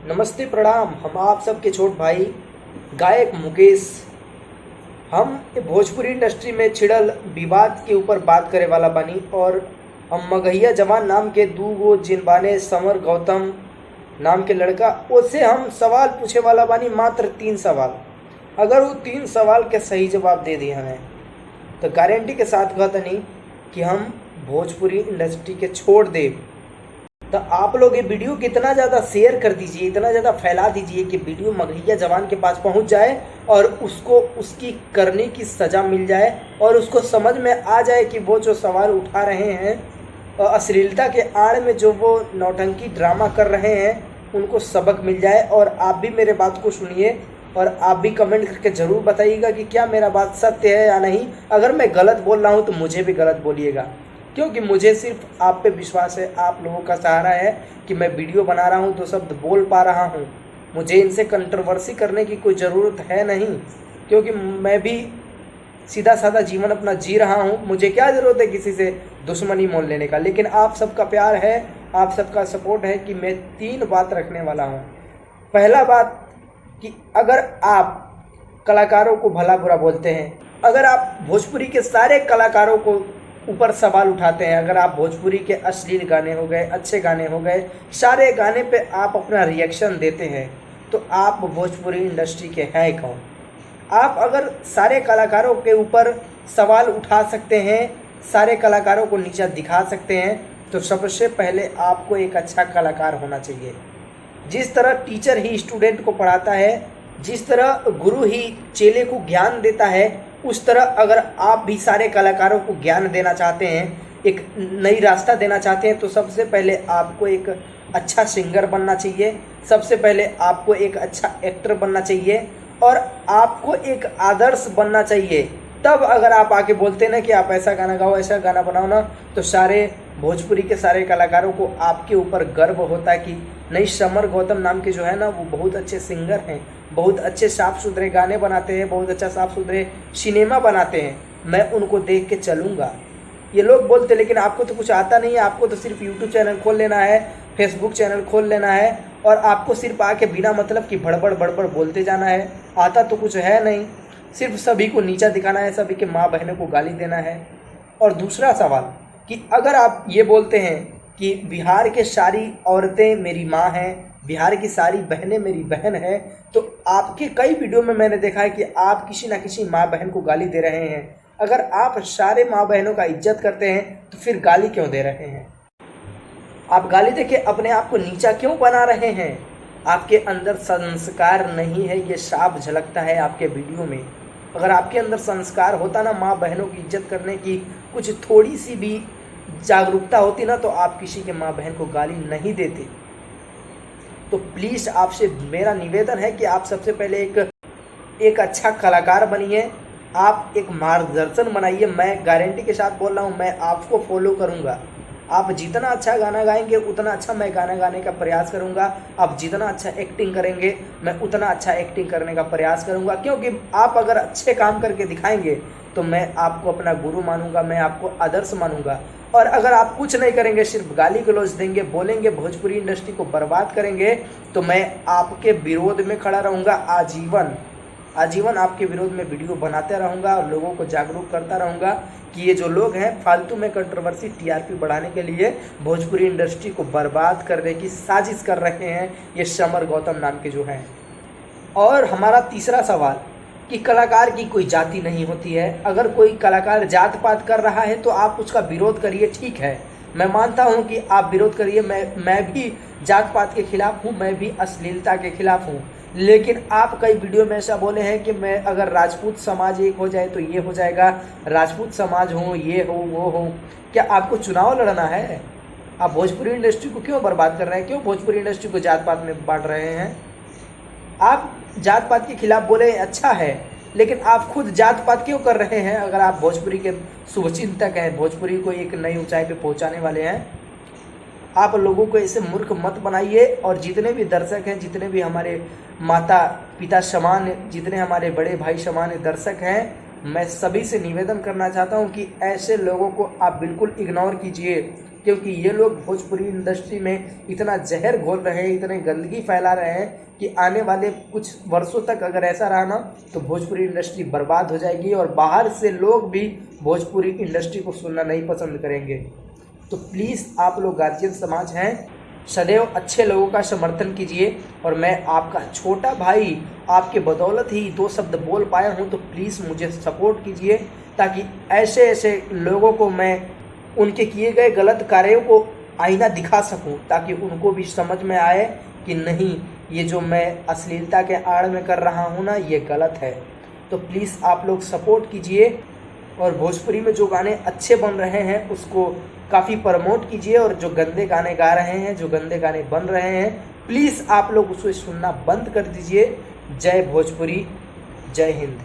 नमस्ते प्रणाम। हम आप सबके छोट भाई गायक मुकेश। हम भोजपुरी इंडस्ट्री में छिड़ल विवाद के ऊपर बात करे वाला बानी और हम मगहिया जवान नाम के दू गो जिन बाने समर गौतम नाम के लड़का उससे हम सवाल पूछे वाला बानी, मात्र 3 सवाल। अगर वो 3 सवाल के सही जवाब दे दिए हमें तो गारंटी के साथ कहतनी कि हम भोजपुरी इंडस्ट्री के छोड़ दे। तो आप लोग ये वीडियो को इतना ज़्यादा शेयर कर दीजिए, इतना ज़्यादा फैला दीजिए कि वीडियो मगहिया जवान के पास पहुंच जाए और उसको उसकी करने की सज़ा मिल जाए और उसको समझ में आ जाए कि वो जो सवाल उठा रहे हैं और अश्लीलता के आड़ में जो वो नौटंकी ड्रामा कर रहे हैं उनको सबक मिल जाए। और आप भी मेरे बात को सुनिए और आप भी कमेंट करके ज़रूर बताइएगा कि क्या मेरा बात सत्य है या नहीं। अगर मैं गलत बोल रहा हूँ तो मुझे भी गलत बोलिएगा, क्योंकि मुझे सिर्फ आप पे विश्वास है, आप लोगों का सहारा है कि मैं वीडियो बना रहा हूँ, 2 शब्द बोल पा रहा हूँ। मुझे इनसे कंट्रोवर्सी करने की कोई ज़रूरत है नहीं, क्योंकि मैं भी सीधा साधा जीवन अपना जी रहा हूँ। मुझे क्या ज़रूरत है किसी से दुश्मनी मोल लेने का। लेकिन आप सबका प्यार है, आप सबका सपोर्ट है कि मैं 3 बात रखने वाला हूँ। पहला बात कि अगर आप कलाकारों को भला बुरा बोलते हैं, अगर आप भोजपुरी के सारे कलाकारों को ऊपर सवाल उठाते हैं, अगर आप भोजपुरी के अश्लील गाने हो गए, अच्छे गाने हो गए, सारे गाने पे आप अपना रिएक्शन देते हैं, तो आप भोजपुरी इंडस्ट्री के हैं कौन? आप अगर सारे कलाकारों के ऊपर सवाल उठा सकते हैं, सारे कलाकारों को नीचा दिखा सकते हैं, तो सबसे पहले आपको एक अच्छा कलाकार होना चाहिए। जिस तरह टीचर ही स्टूडेंट को पढ़ाता है, जिस तरह गुरु ही चेले को ज्ञान देता है, उस तरह अगर आप भी सारे कलाकारों को ज्ञान देना चाहते हैं, एक नई रास्ता देना चाहते हैं, तो सबसे पहले आपको एक अच्छा सिंगर बनना चाहिए, सबसे पहले आपको एक अच्छा एक्टर बनना चाहिए और आपको एक आदर्श बनना चाहिए। तब अगर आप आके बोलते हैं ना कि आप ऐसा गाना गाओ, ऐसा गाना बनाओ ना, तो सारे भोजपुरी के सारे कलाकारों को आपके ऊपर गर्व होता है कि नहीं, समर गौतम नाम के जो है ना वो बहुत अच्छे सिंगर हैं, बहुत अच्छे साफ़ सुथरे गाने बनाते हैं, बहुत अच्छा साफ़ सुथरे सिनेमा बनाते हैं, मैं उनको देख के चलूँगा। ये लोग बोलते, लेकिन आपको तो कुछ आता नहीं है। आपको तो सिर्फ यूट्यूब चैनल खोल लेना है, फेसबुक चैनल खोल लेना है और आपको सिर्फ आके बिना मतलब की बड़बड़ बड़बड़ बोलते जाना है। आता तो कुछ है नहीं, सिर्फ सभी को नीचा दिखाना है, सभी के माँ बहनों को गाली देना है। और दूसरा सवाल कि अगर आप ये बोलते हैं कि बिहार के सारी औरतें मेरी माँ हैं, बिहार की सारी बहनें मेरी बहन है, तो आपके कई वीडियो में मैंने देखा है कि आप किसी ना किसी माँ बहन को गाली दे रहे हैं। अगर आप सारे माँ बहनों का इज्जत करते हैं तो फिर गाली क्यों दे रहे हैं? आप गाली देके अपने आप को नीचा क्यों बना रहे हैं? आपके अंदर संस्कार नहीं है, ये साफ झलकता है आपके वीडियो में। अगर आपके अंदर संस्कार होता ना, माँ बहनों की इज्जत करने की कुछ थोड़ी सी भी जागरूकता होती ना, तो आप किसी के माँ बहन को गाली नहीं देते। तो प्लीज़ आपसे मेरा निवेदन है कि आप सबसे पहले एक अच्छा कलाकार बनिए, आप एक मार्गदर्शन बनाइए। मैं गारंटी के साथ बोल रहा हूँ, मैं आपको फॉलो करूँगा। आप जितना अच्छा गाना गाएंगे उतना अच्छा मैं गाना गाने का प्रयास करूँगा। आप जितना अच्छा एक्टिंग करेंगे मैं उतना अच्छा एक्टिंग करने का प्रयास करूँगा, क्योंकि आप अगर अच्छे काम करके दिखाएंगे तो मैं आपको अपना गुरु मानूंगा, मैं आपको आदर्श मानूंगा। और अगर आप कुछ नहीं करेंगे, सिर्फ गाली गलौज देंगे, बोलेंगे, भोजपुरी इंडस्ट्री को बर्बाद करेंगे, तो मैं आपके विरोध में खड़ा रहूँगा आजीवन। आजीवन आपके विरोध में वीडियो बनाते रहूँगा और लोगों को जागरूक करता रहूँगा कि ये जो लोग हैं फालतू में कंट्रोवर्सी टीआरपी बढ़ाने के लिए भोजपुरी इंडस्ट्री को बर्बाद करने की साजिश कर रहे हैं, ये समर गौतम नाम के जो हैं। और हमारा तीसरा सवाल कि कलाकार की कोई जाति नहीं होती है। अगर कोई कलाकार जात पात कर रहा है तो आप उसका विरोध करिए, ठीक है, मैं मानता हूं कि आप विरोध करिए। मैं भी जात पात के खिलाफ हूं, मैं भी अश्लीलता के खिलाफ हूं। लेकिन आप कई वीडियो में ऐसा बोले हैं कि मैं अगर राजपूत समाज एक हो जाए तो ये हो जाएगा, राजपूत समाज हो, ये हो, वो हो। क्या आपको चुनाव लड़ना है? आप भोजपुरी इंडस्ट्री को क्यों बर्बाद कर रहे हैं? क्यों भोजपुरी इंडस्ट्री को जात पात में बांट रहे हैं? आप जात पात के खिलाफ बोले, अच्छा है, लेकिन आप खुद जात पात क्यों कर रहे हैं? अगर आप भोजपुरी के शुभचिंतक हैं, भोजपुरी को एक नई ऊंचाई पे पहुंचाने वाले हैं, आप लोगों को ऐसे मूर्ख मत बनाइए। और जितने भी दर्शक हैं, जितने भी हमारे माता पिता समान, जितने हमारे बड़े भाई समान दर्शक हैं, मैं सभी से निवेदन करना चाहता हूं कि ऐसे लोगों को आप बिल्कुल इग्नोर कीजिए, क्योंकि ये लोग भोजपुरी इंडस्ट्री में इतना जहर घोल रहे हैं, इतने गंदगी फैला रहे हैं कि आने वाले कुछ वर्षों तक अगर ऐसा रहा ना तो भोजपुरी इंडस्ट्री बर्बाद हो जाएगी और बाहर से लोग भी भोजपुरी इंडस्ट्री को सुनना नहीं पसंद करेंगे। तो प्लीज़ आप लोग गार्जियन समाज हैं, सदैव अच्छे लोगों का समर्थन कीजिए और मैं आपका छोटा भाई आपके बदौलत ही 2 शब्द बोल पाया हूँ। तो प्लीज़ मुझे सपोर्ट कीजिए ताकि ऐसे ऐसे लोगों को मैं उनके किए गए गलत कार्यों को आईना दिखा सकूं, ताकि उनको भी समझ में आए कि नहीं, ये जो मैं अश्लीलता के आड़ में कर रहा हूँ ना, ये गलत है। तो प्लीज़ आप लोग सपोर्ट कीजिए और भोजपुरी में जो गाने अच्छे बन रहे हैं उसको काफ़ी प्रमोट कीजिए और जो गंदे गाने गा रहे हैं, जो गंदे गाने बन रहे हैं, प्लीज़ आप लोग उसको सुनना बंद कर दीजिए। जय भोजपुरी, जय हिंद।